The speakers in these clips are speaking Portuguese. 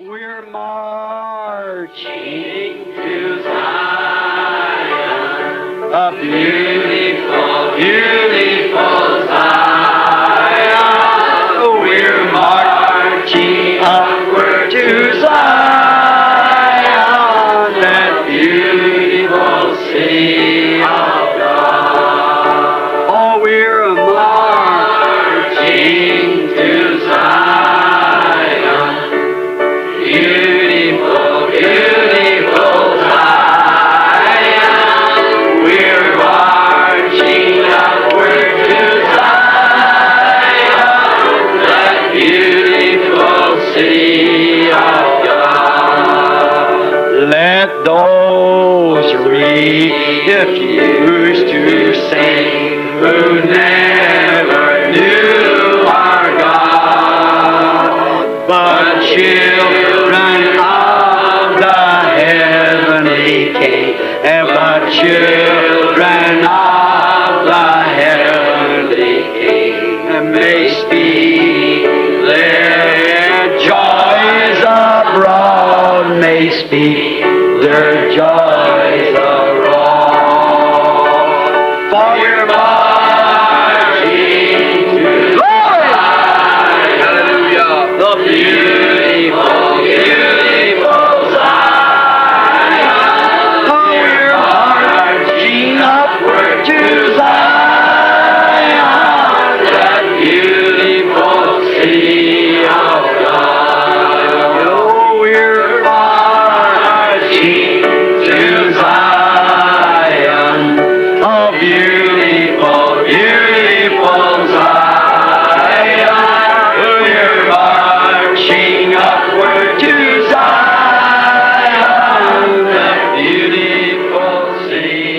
We're marching to Zion, a beautiful, beautiful Zion. We're marching upward to Zion, that beautiful city of God. Oh, we're marching to Zion. Beautiful, beautiful Zion. We're marching upward to Zion, that beautiful city of God. Let those refuse to sing who never knew our God, but children of the heavenly King, but children of the heavenly King may speak their joys abroad, may speak their joys abroad. For we're marching to Zion, hallelujah, the beautiful, beautiful Zion. Oh, we're marching upward to Zion, that beautiful city of God. Oh, we're marching to Zion, a beautiful, beautiful Zion. We're marching upward to Zion, the beautiful city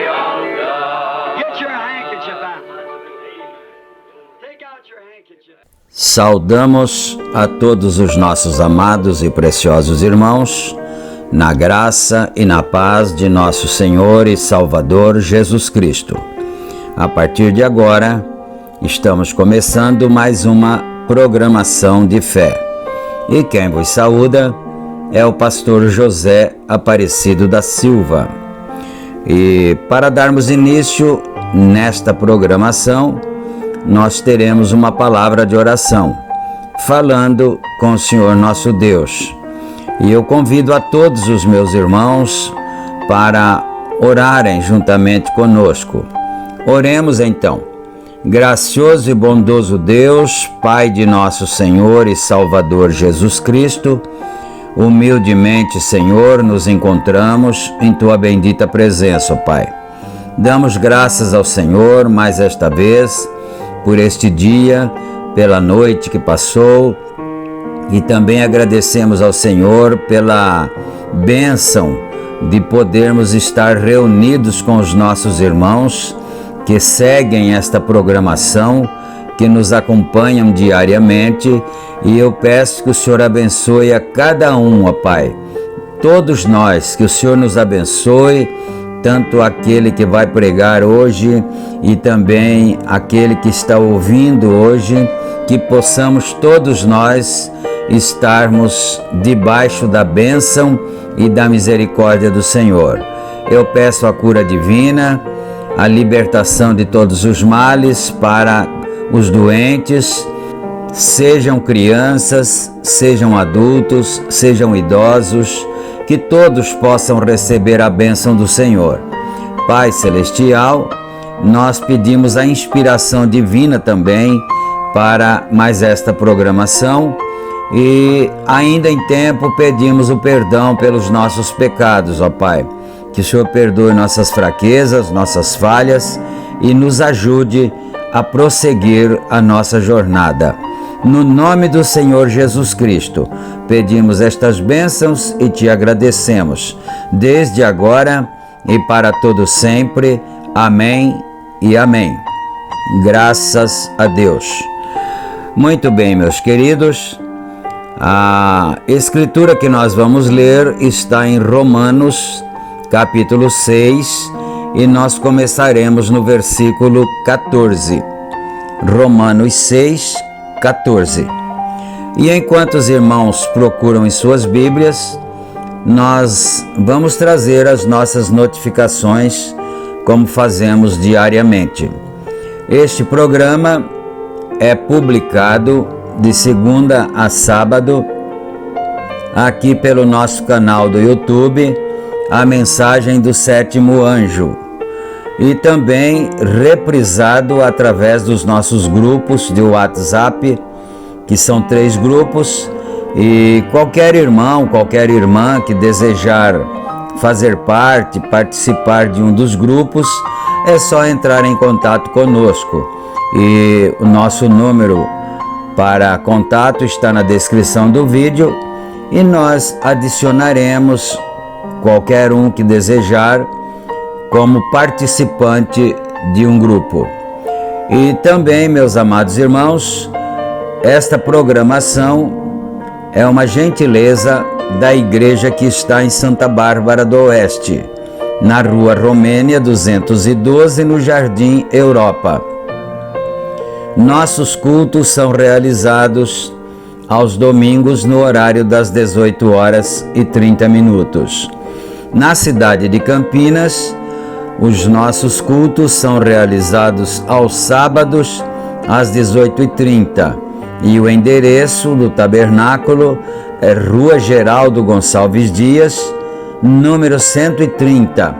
of God. Get your handkerchief out. Take out your handkerchief. Saudamos a todos os nossos amados e preciosos irmãos, na graça e na paz de nosso Senhor e Salvador Jesus Cristo. A partir de agora, estamos começando mais uma programação de fé. E quem vos saúda é o pastor José Aparecido da Silva. E para darmos início nesta programação, nós teremos uma palavra de oração, falando com o Senhor nosso Deus. E eu convido a todos os meus irmãos para orarem juntamente conosco. Oremos então. Gracioso e bondoso Deus, Pai de nosso Senhor e Salvador Jesus Cristo, humildemente, Senhor, nos encontramos em Tua bendita presença, ó Pai. Damos graças ao Senhor mais esta vez por este dia, pela noite que passou, e também agradecemos ao Senhor pela bênção de podermos estar reunidos com os nossos irmãos que seguem esta programação, que nos acompanham diariamente, e eu peço que o Senhor abençoe a cada um, ó Pai. Todos nós, que o Senhor nos abençoe, tanto aquele que vai pregar hoje e também aquele que está ouvindo hoje, que possamos todos nós estarmos debaixo da bênção e da misericórdia do Senhor. Eu peço a cura divina, a libertação de todos os males para os doentes, sejam crianças, sejam adultos, sejam idosos, que todos possam receber a bênção do Senhor. Pai Celestial, nós pedimos a inspiração divina também para mais esta programação e ainda em tempo pedimos o perdão pelos nossos pecados, ó Pai. Que o Senhor perdoe nossas fraquezas, nossas falhas e nos ajude a prosseguir a nossa jornada. No nome do Senhor Jesus Cristo, pedimos estas bênçãos e te agradecemos, desde agora e para todo sempre. Amém e amém. Graças a Deus. Muito bem, meus queridos, a escritura que nós vamos ler está em Romanos, capítulo 6, e nós começaremos no versículo 14. Romanos 6, 14. E enquanto os irmãos procuram em suas Bíblias, nós vamos trazer as nossas notificações, como fazemos diariamente. Este programa é publicado de segunda a sábado, aqui pelo nosso canal do YouTube, A Mensagem do Sétimo Anjo, e também reprisado através dos nossos grupos de WhatsApp, que são 3 grupos, e qualquer irmão, qualquer irmã que desejar fazer parte, participar de um dos grupos, é só entrar em contato conosco. E o nosso número para contato está na descrição do vídeo e nós adicionaremos qualquer um que desejar como participante de um grupo. E também, meus amados irmãos, esta programação é uma gentileza da igreja que está em Santa Bárbara do Oeste, na Rua Romênia 212, no Jardim Europa. Nossos cultos são realizados aos domingos no horário das 18h30. Na cidade de Campinas, os nossos cultos são realizados aos sábados às 18h30 e o endereço do tabernáculo é Rua Geraldo Gonçalves Dias, número 130,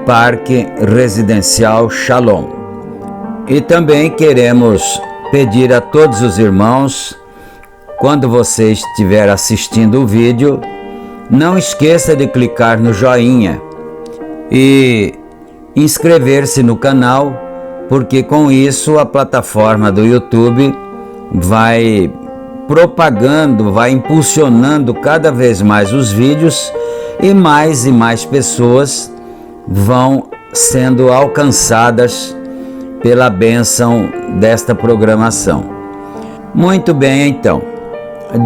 Parque Residencial Shalom. E também queremos pedir a todos os irmãos, quando você estiver assistindo o vídeo, não esqueça de clicar no joinha e inscrever-se no canal, porque com isso a plataforma do YouTube vai propagando, vai impulsionando cada vez mais os vídeos e mais pessoas vão sendo alcançadas pela bênção desta programação. Muito bem, então.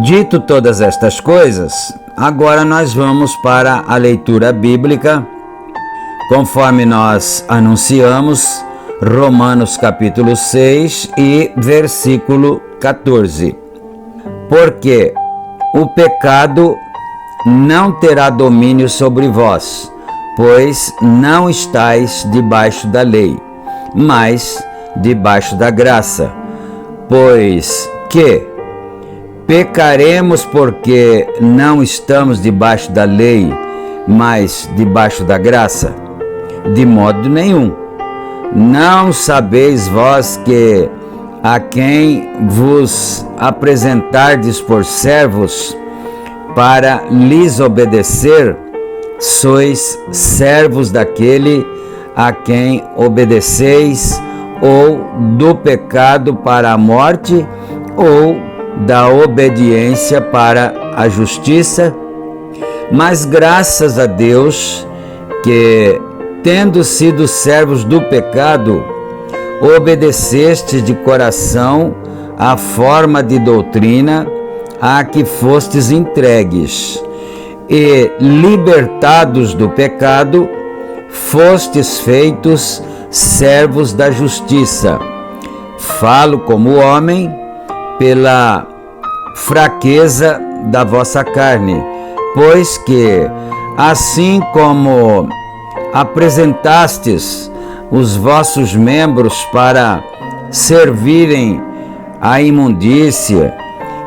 Dito todas estas coisas, agora nós vamos para a leitura bíblica, conforme nós anunciamos, Romanos capítulo 6 e versículo 14. Porque o pecado não terá domínio sobre vós, pois não estáis debaixo da lei, mas debaixo da graça. Pois que pecaremos porque não estamos debaixo da lei, mas debaixo da graça? De modo nenhum. Não sabeis vós que a quem vos apresentardes por servos para lhes obedecer, sois servos daquele a quem obedeceis, ou do pecado para a morte, ou da obediência para a justiça? Mas graças a Deus que, tendo sido servos do pecado, obedecestes de coração à forma de doutrina a que fostes entregues, e, libertados do pecado, fostes feitos servos da justiça. Falo como homem pela fraqueza da vossa carne, pois que, assim como apresentastes os vossos membros para servirem a imundícia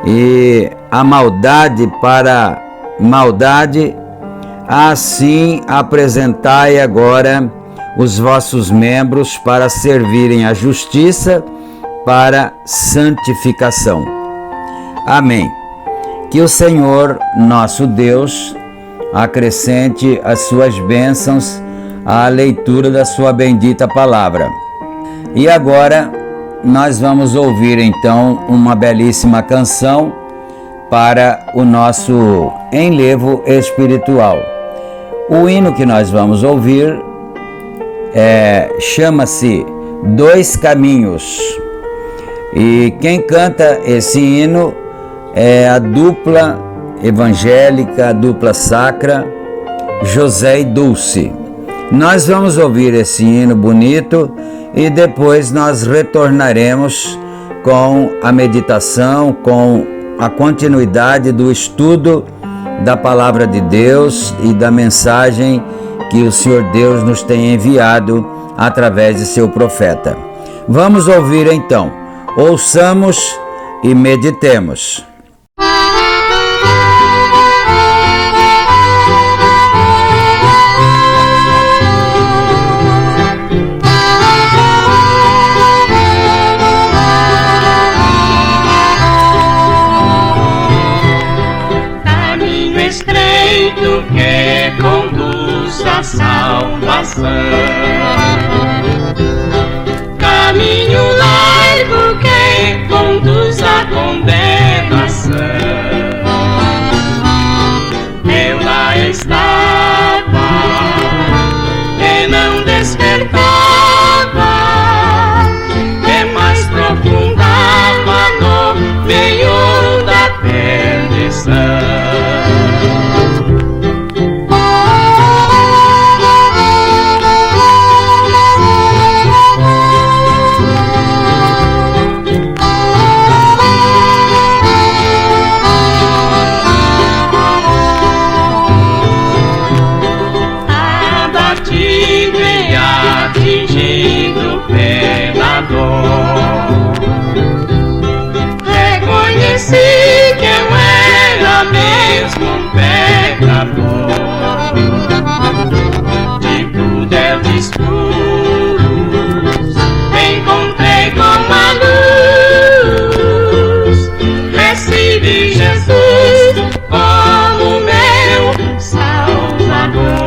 e a maldade para maldade, assim apresentai agora os vossos membros para servirem à justiça, para santificação. Amém. Que o Senhor, nosso Deus, acrescente as suas bênçãos à leitura da sua bendita palavra. E agora nós vamos ouvir então uma belíssima canção para o nosso enlevo espiritual. O hino que nós vamos ouvir chama-se Dois Caminhos. E quem canta esse hino é a dupla evangélica, a dupla sacra, José e Dulce. Nós vamos ouvir esse hino bonito e depois nós retornaremos com a meditação, com a continuidade do estudo da Palavra de Deus e da mensagem que o Senhor Deus nos tem enviado através de seu profeta. Vamos ouvir então. Ouçamos e meditemos. Caminho estreito que conduz à salvação, caminho largo que conduz à condenação. Eu lá estava e não despertava, e mais profundava no meio da perdição. Atingido pela dor, reconheci que eu era mesmo um pecador. De crudelos escuros encontrei com a luz, recebi Jesus como meu Salvador.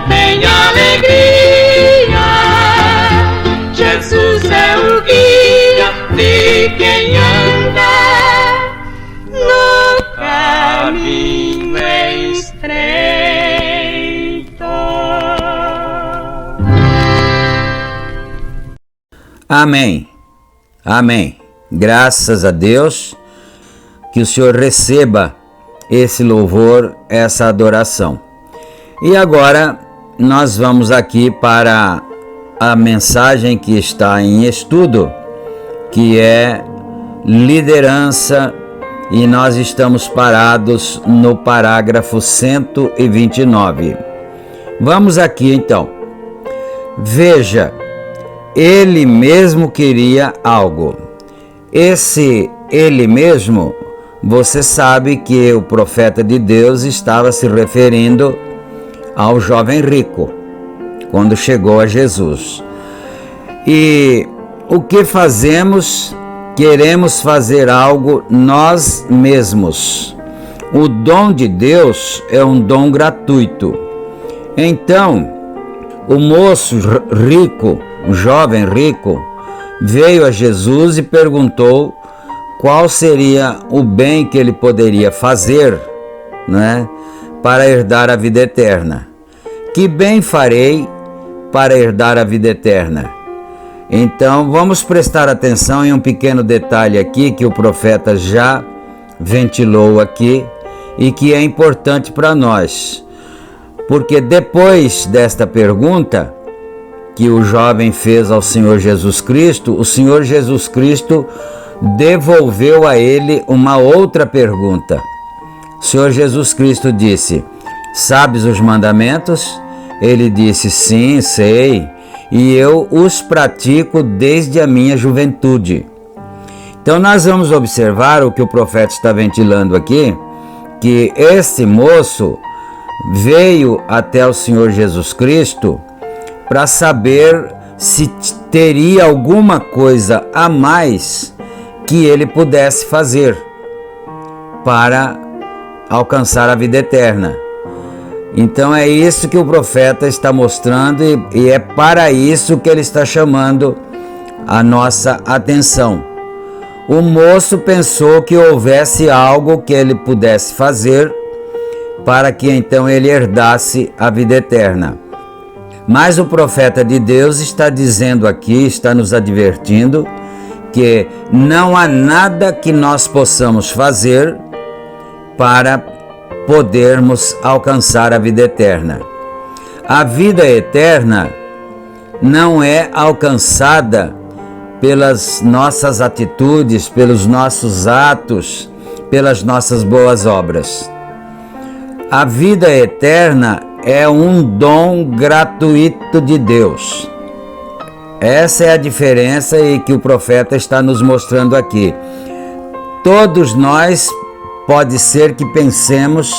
Tem alegria, Jesus é o guia de quem anda no caminho estreito. Amém. Amém. Graças a Deus, que o Senhor receba esse louvor, essa adoração. E agora nós vamos aqui para a mensagem que está em estudo, que é liderança, e nós estamos parados no parágrafo 129. Vamos aqui então. Veja, ele mesmo queria algo. Esse ele mesmo, você sabe que o profeta de Deus estava se referindo ao jovem rico, quando chegou a Jesus. E o que fazemos? Queremos fazer algo nós mesmos. O dom de Deus é um dom gratuito. Então, o moço rico, o jovem rico, veio a Jesus e perguntou qual seria o bem que ele poderia fazer, né, para herdar a vida eterna. que bem farei para herdar a vida eterna? Então, vamos prestar atenção em um pequeno detalhe aqui que o profeta já ventilou aqui e que é importante para nós. Porque depois desta pergunta que o jovem fez ao Senhor Jesus Cristo, o Senhor Jesus Cristo devolveu a ele uma outra pergunta. O Senhor Jesus Cristo disse: sabes os mandamentos? Ele disse: sim, sei, e eu os pratico desde a minha juventude. Então nós vamos observar o que o profeta está ventilando aqui, que esse moço veio até o Senhor Jesus Cristo para saber se teria alguma coisa a mais que ele pudesse fazer para alcançar a vida eterna. Então é isso que o profeta está mostrando e é para isso que ele está chamando a nossa atenção. O moço pensou que houvesse algo que ele pudesse fazer para que então ele herdasse a vida eterna. Mas o profeta de Deus está dizendo aqui, está nos advertindo, que não há nada que nós possamos fazer para podermos alcançar a vida eterna. A vida eterna não é alcançada pelas nossas atitudes, pelos nossos atos, pelas nossas boas obras. A vida eterna é um dom gratuito de Deus. Essa é a diferença e que o profeta está nos mostrando aqui. Todos nós, pode ser que pensemos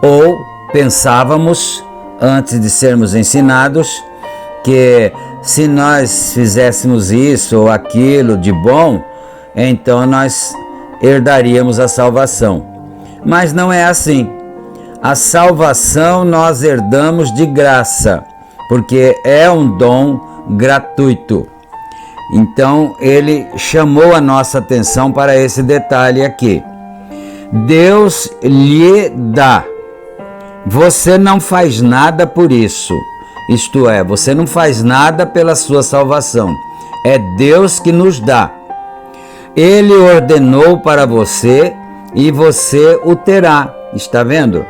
ou pensávamos, antes de sermos ensinados, que se nós fizéssemos isso ou aquilo de bom, então nós herdaríamos a salvação. Mas não é assim. A salvação nós herdamos de graça, porque é um dom gratuito. Então ele chamou a nossa atenção para esse detalhe aqui. Deus lhe dá. Você não faz nada por isso. Isto é, você não faz nada pela sua salvação. É Deus que nos dá. Ele ordenou para você e você o terá. Está vendo?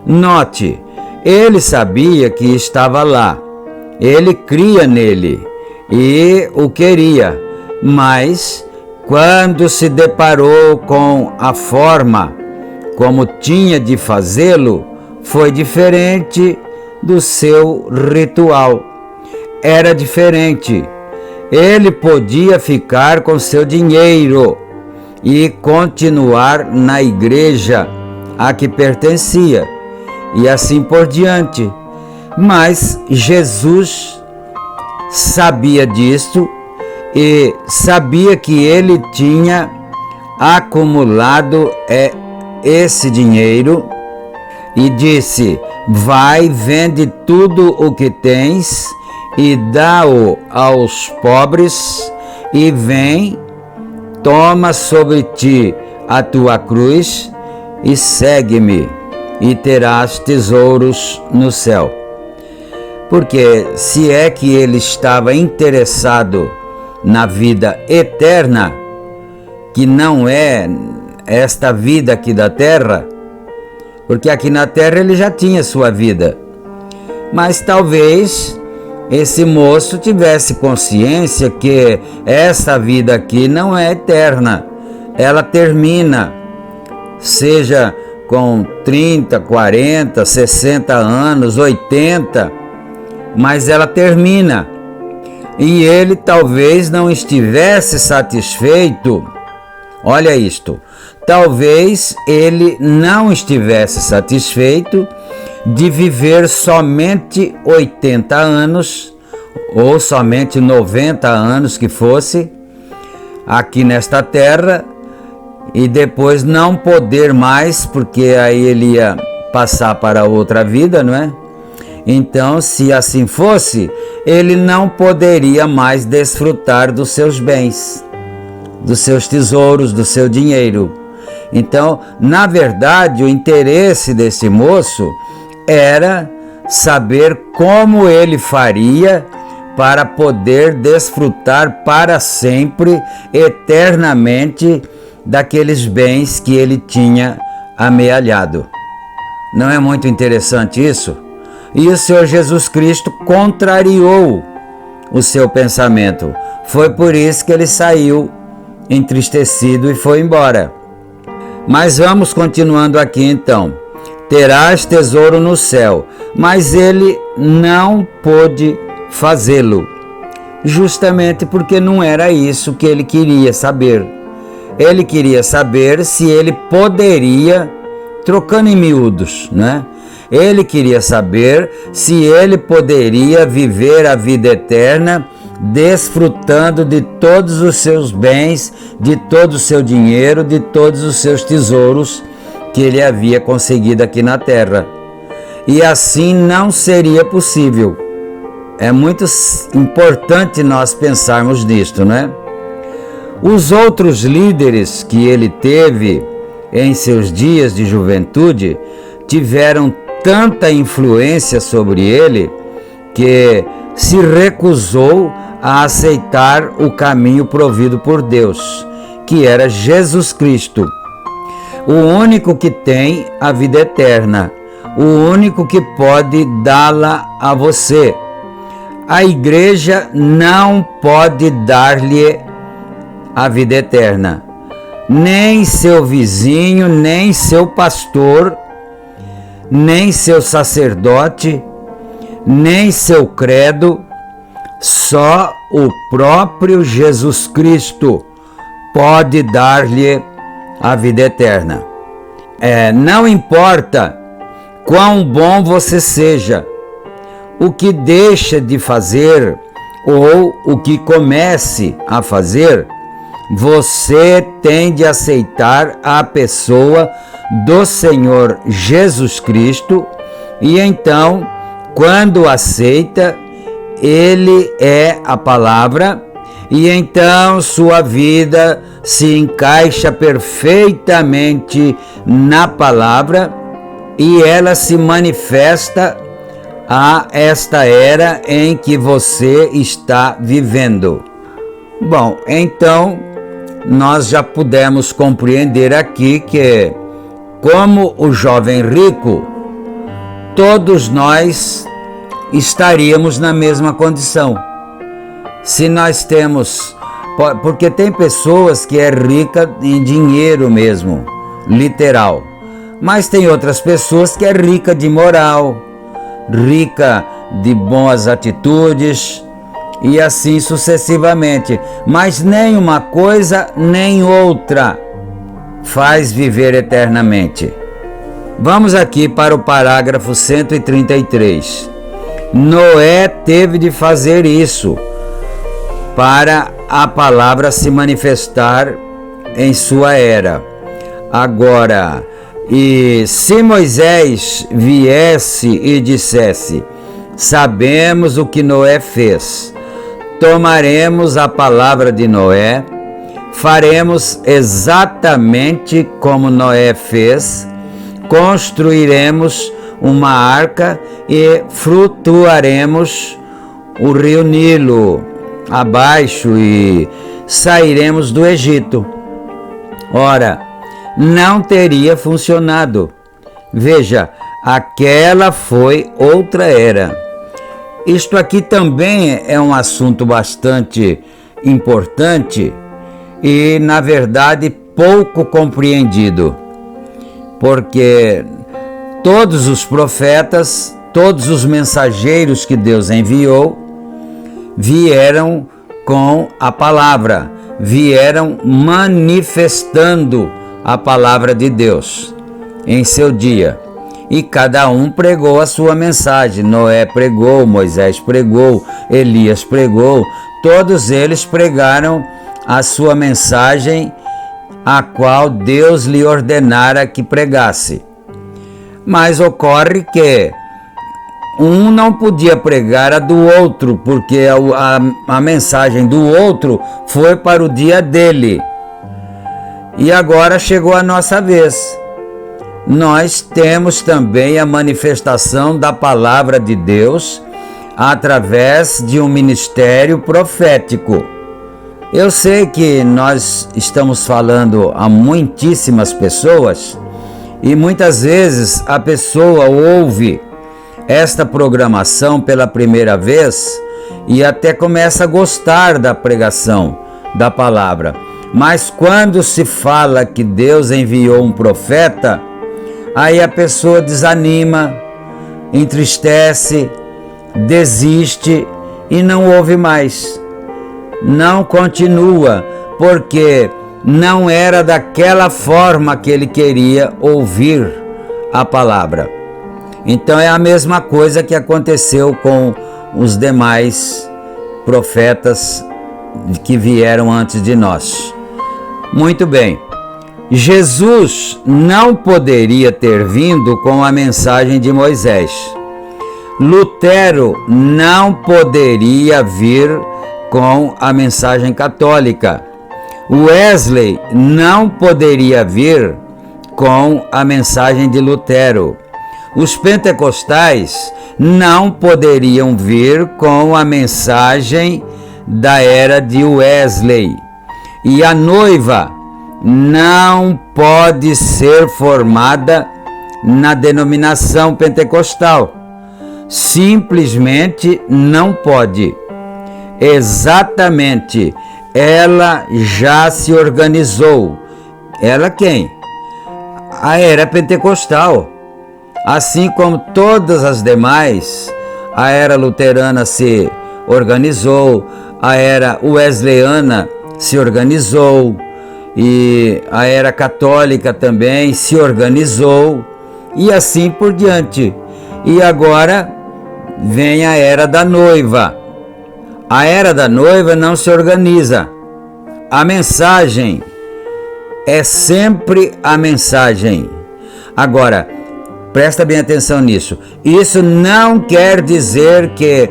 Note, ele sabia que estava lá. Ele cria nele e o queria. Mas quando se deparou com a forma como tinha de fazê-lo, foi diferente do seu ritual. Era diferente. Ele podia ficar com seu dinheiro e continuar na igreja a que pertencia, e assim por diante. Mas Jesus sabia disto e sabia que ele tinha acumulado esse dinheiro e disse: vai, vende tudo o que tens e dá-o aos pobres e vem, toma sobre ti a tua cruz e segue-me e terás tesouros no céu. Porque se é que ele estava interessado na vida eterna, que não é esta vida aqui da terra, porque aqui na terra ele já tinha sua vida, mas talvez esse moço tivesse consciência que essa vida aqui não é eterna, ela termina, seja com 30, 40, 60 anos, 80, mas ela termina. E ele talvez não estivesse satisfeito. Olha isto, talvez ele não estivesse satisfeito de viver somente 80 anos, ou somente 90 anos que fosse, aqui nesta terra, e depois não poder mais, porque aí ele ia passar para outra vida, não é? Então, se assim fosse, ele não poderia mais desfrutar dos seus bens, dos seus tesouros, do seu dinheiro. Então, na verdade, o interesse desse moço era saber como ele faria para poder desfrutar para sempre, eternamente, daqueles bens que ele tinha amealhado. Não é muito interessante isso? E o Senhor Jesus Cristo contrariou o seu pensamento. Foi por isso que ele saiu entristecido e foi embora. Mas vamos continuando aqui então. Terás tesouro no céu, mas ele não pôde fazê-lo, justamente porque não era isso que ele queria saber. Ele queria saber se ele poderia, trocando em miúdos, né? Ele queria saber se ele poderia viver a vida eterna, desfrutando de todos os seus bens, de todo o seu dinheiro, de todos os seus tesouros que ele havia conseguido aqui na terra. E assim não seria possível. É muito importante nós pensarmos nisto, né? Os outros líderes que ele teve em seus dias de juventude tiveram tanta influência sobre ele que se recusou a aceitar o caminho provido por Deus, que era Jesus Cristo, o único que tem a vida eterna, o único que pode dá-la a você. A igreja não pode dar-lhe a vida eterna, nem seu vizinho, nem seu pastor, nem seu sacerdote, nem seu credo. Só o próprio Jesus Cristo pode dar-lhe a vida eterna. Não importa quão bom você seja, o que deixa de fazer ou o que comece a fazer, você tem de aceitar a pessoa do Senhor Jesus Cristo, e então, quando aceita, ele é a palavra, e então sua vida se encaixa perfeitamente na palavra e ela se manifesta a esta era em que você está vivendo. Bom, então nós já pudemos compreender aqui que, como o jovem rico, todos nós estaríamos na mesma condição. Se nós temos, porque tem pessoas que é rica em dinheiro mesmo, literal, mas tem outras pessoas que é rica de moral, rica de boas atitudes e assim sucessivamente, mas nem uma coisa nem outra faz viver eternamente. Vamos aqui para o parágrafo 133. Noé teve de fazer isso para a palavra se manifestar em sua era. Agora, e se Moisés viesse e dissesse: sabemos o que Noé fez, tomaremos a palavra de Noé, faremos exatamente como Noé fez, construiremos uma arca e flutuaremos o rio Nilo abaixo e sairemos do Egito. Ora, não teria funcionado. Veja, aquela foi outra era. Isto aqui também é um assunto bastante importante e, na verdade, pouco compreendido, porque todos os profetas, todos os mensageiros que Deus enviou, vieram com a palavra, vieram manifestando a palavra de Deus em seu dia. E cada um pregou a sua mensagem. Noé pregou, Moisés pregou, Elias pregou. Todos eles pregaram a sua mensagem, a qual Deus lhe ordenara que pregasse. Mas ocorre que um não podia pregar a do outro, porque a mensagem do outro foi para o dia dele. E agora chegou a nossa vez. nós temos também a manifestação da palavra de Deus através de um ministério profético. Eu sei que nós estamos falando a muitíssimas pessoas e muitas vezes a pessoa ouve esta programação pela primeira vez e até começa a gostar da pregação, da palavra. Mas quando se fala que Deus enviou um profeta, aí a pessoa desanima, entristece, desiste e não ouve mais. Não continua, porque não era daquela forma que ele queria ouvir a palavra. Então é a mesma coisa que aconteceu com os demais profetas que vieram antes de nós. Muito bem. Jesus não poderia ter vindo com a mensagem de Moisés. Lutero não poderia vir com a mensagem católica. Wesley não poderia vir com a mensagem de Lutero. Os pentecostais não poderiam vir com a mensagem da era de Wesley. E a noiva não pode ser formada na denominação pentecostal. Simplesmente não pode. Exatamente, ela já se organizou. Ela quem? A era pentecostal. Assim como todas as demais, a era luterana se organizou, a era wesleyana se organizou, e a era católica também se organizou, e assim por diante. E agora vem a era da noiva. A era da noiva não se organiza. A mensagem é sempre a mensagem. Agora, presta bem atenção nisso. Isso não quer dizer que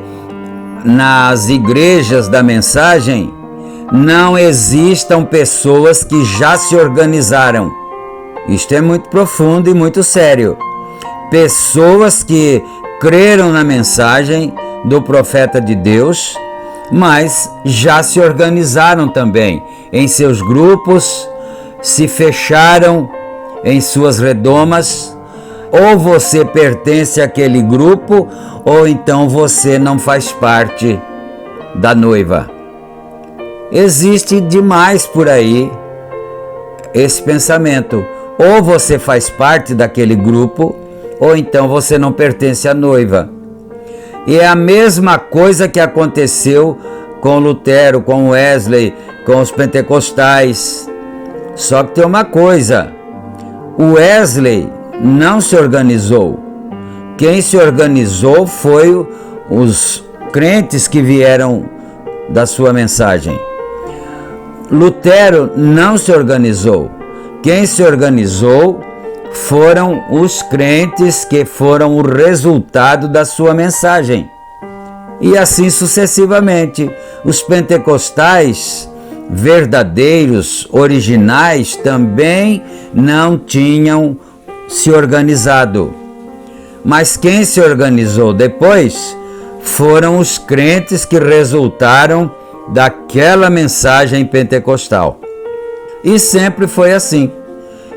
nas igrejas da mensagem não existam pessoas que já se organizaram. Isto é muito profundo e muito sério. Pessoas que creram na mensagem do profeta de Deus, mas já se organizaram também em seus grupos, se fecharam em suas redomas. Ou você pertence àquele grupo, ou então você não faz parte da noiva. Existe demais por aí esse pensamento. Ou você faz parte daquele grupo, ou então você não pertence à noiva. E é a mesma coisa que aconteceu com Lutero, com Wesley, com os pentecostais. Só que tem uma coisa: o Wesley não se organizou. Quem se organizou foi os crentes que vieram da sua mensagem. Lutero não se organizou. Quem se organizou foram os crentes que foram o resultado da sua mensagem. E assim sucessivamente. Os pentecostais verdadeiros, originais, também não tinham se organizado. Mas quem se organizou depois foram os crentes que resultaram daquela mensagem pentecostal. E sempre foi assim.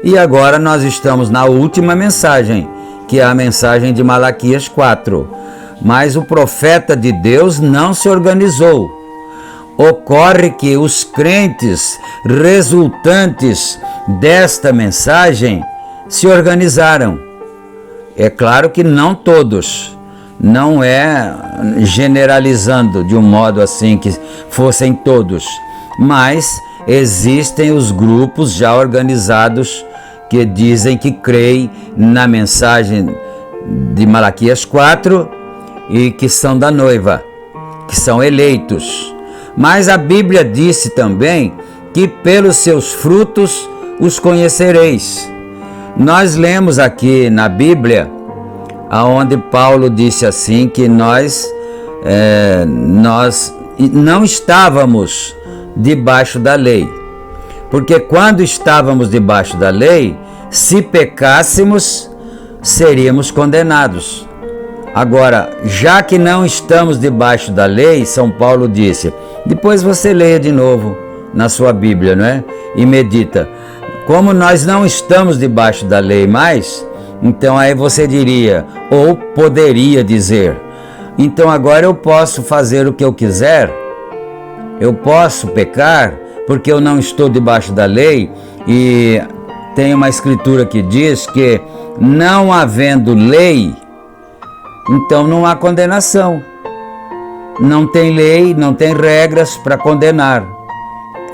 E agora nós estamos na última mensagem, que é a mensagem de Malaquias 4. Mas o profeta de Deus não se organizou. Ocorre que os crentes resultantes desta mensagem se organizaram. É claro que não todos, não é generalizando de um modo assim que fossem todos, mas existem os grupos já organizados que dizem que creem na mensagem de Malaquias 4 e que são da noiva, que são eleitos. Mas a Bíblia disse também que pelos seus frutos os conhecereis. Nós lemos aqui na Bíblia, aonde Paulo disse assim, que nós não estávamos debaixo da lei. Porque quando estávamos debaixo da lei, se pecássemos, seríamos condenados. Agora, já que não estamos debaixo da lei, São Paulo disse, depois você leia de novo na sua Bíblia, não é? E medita. Como nós não estamos debaixo da lei mais, então aí você diria, ou poderia dizer, então agora eu posso fazer o que eu quiser? Eu posso pecar porque eu não estou debaixo da lei? E tem uma escritura que diz que não havendo lei, então não há condenação. Não tem lei, não tem regras para condenar.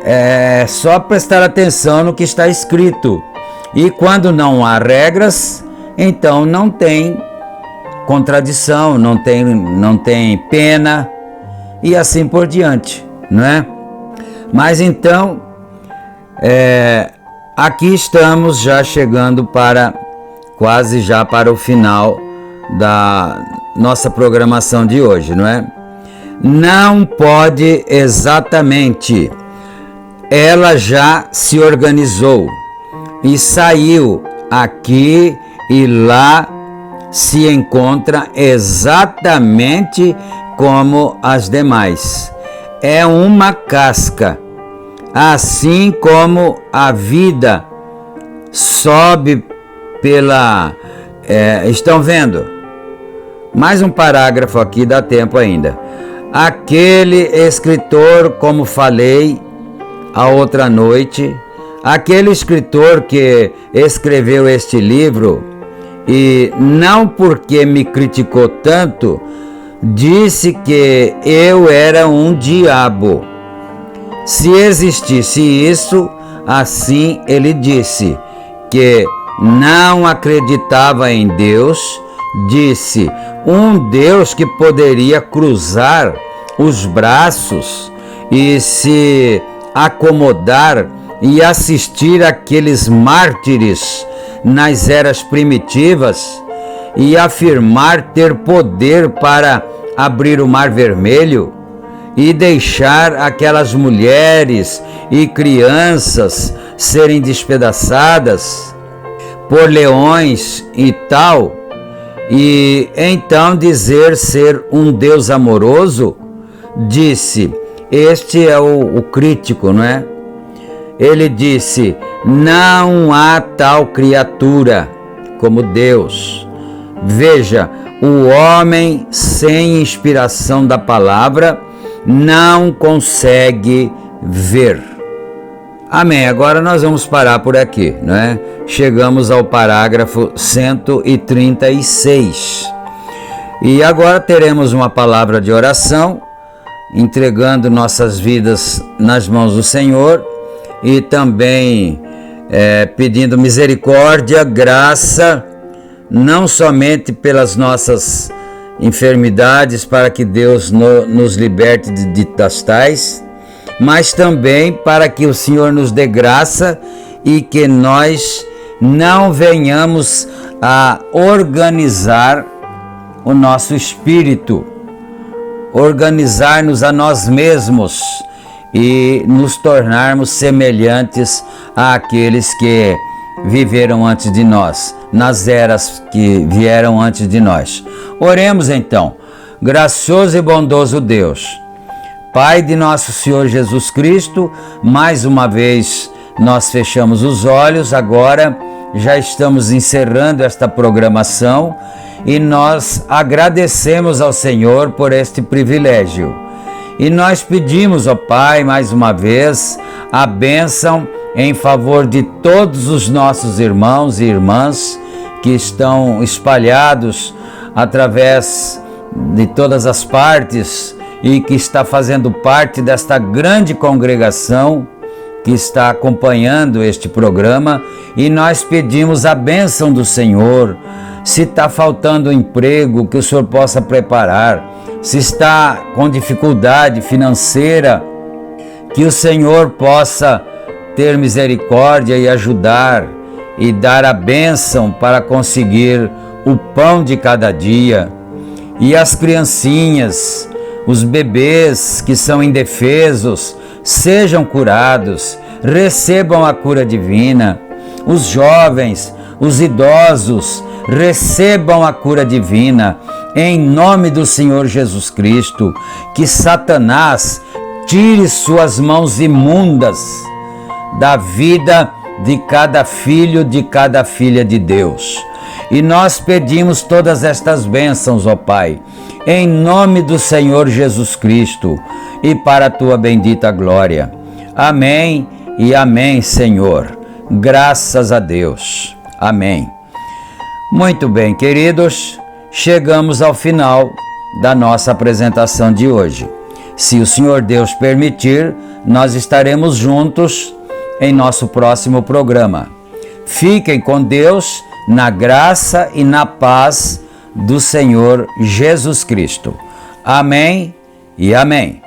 É só prestar atenção no que está escrito. E quando não há regras, então não tem contradição, não tem pena e assim por diante, não é? Mas então, aqui estamos já chegando quase já para o final da nossa programação de hoje, não é? Não pode exatamente. Ela já se organizou e saiu aqui e lá, se encontra exatamente como as demais. É uma casca, assim como a vida sobe estão vendo? Mais um parágrafo aqui, dá tempo ainda. Aquele escritor, como falei a outra noite, aquele escritor que escreveu este livro, e não porque me criticou tanto, disse que eu era um diabo. Se existisse isso, assim ele disse, que não acreditava em Deus, disse, um Deus que poderia cruzar os braços e se acomodar e assistir aqueles mártires nas eras primitivas e afirmar ter poder para abrir o Mar Vermelho e deixar aquelas mulheres e crianças serem despedaçadas por leões e tal, e então dizer ser um Deus amoroso, disse, este é o crítico, não é? Ele disse, não há tal criatura como Deus. Veja, o homem sem inspiração da palavra não consegue ver. Amém. Agora nós vamos parar por aqui, não é? Chegamos ao parágrafo 136. E agora teremos uma palavra de oração, entregando nossas vidas nas mãos do Senhor e também pedindo misericórdia, graça, não somente pelas nossas enfermidades, para que Deus nos liberte das tais, mas também para que o Senhor nos dê graça e que nós não venhamos a organizar o nosso espírito, organizar-nos a nós mesmos e nos tornarmos semelhantes àqueles que viveram antes de nós, nas eras que vieram antes de nós. Oremos então. Gracioso e bondoso Deus, Pai de nosso Senhor Jesus Cristo, mais uma vez nós fechamos os olhos, agora já estamos encerrando esta programação e nós agradecemos ao Senhor por este privilégio. E nós pedimos, ó Pai, mais uma vez, a bênção em favor de todos os nossos irmãos e irmãs que estão espalhados através de todas as partes e que está fazendo parte desta grande congregação que está acompanhando este programa, e nós pedimos a bênção do Senhor. Se está faltando emprego, que o Senhor possa preparar. Se está com dificuldade financeira, que o Senhor possa ter misericórdia e ajudar e dar a bênção para conseguir o pão de cada dia. E as criancinhas, os bebês que são indefesos, sejam curados, recebam a cura divina. os jovens, os idosos, recebam a cura divina, em nome do Senhor Jesus Cristo. Que Satanás tire suas mãos imundas da vida de cada filho, de cada filha de Deus. E nós pedimos todas estas bênçãos, ó Pai, em nome do Senhor Jesus Cristo e para a tua bendita glória. Amém e amém, Senhor. Graças a Deus. Amém. Muito bem, queridos, chegamos ao final da nossa apresentação de hoje. Se o Senhor Deus permitir, nós estaremos juntos em nosso próximo programa. Fiquem com Deus, na graça e na paz do Senhor Jesus Cristo. Amém e amém.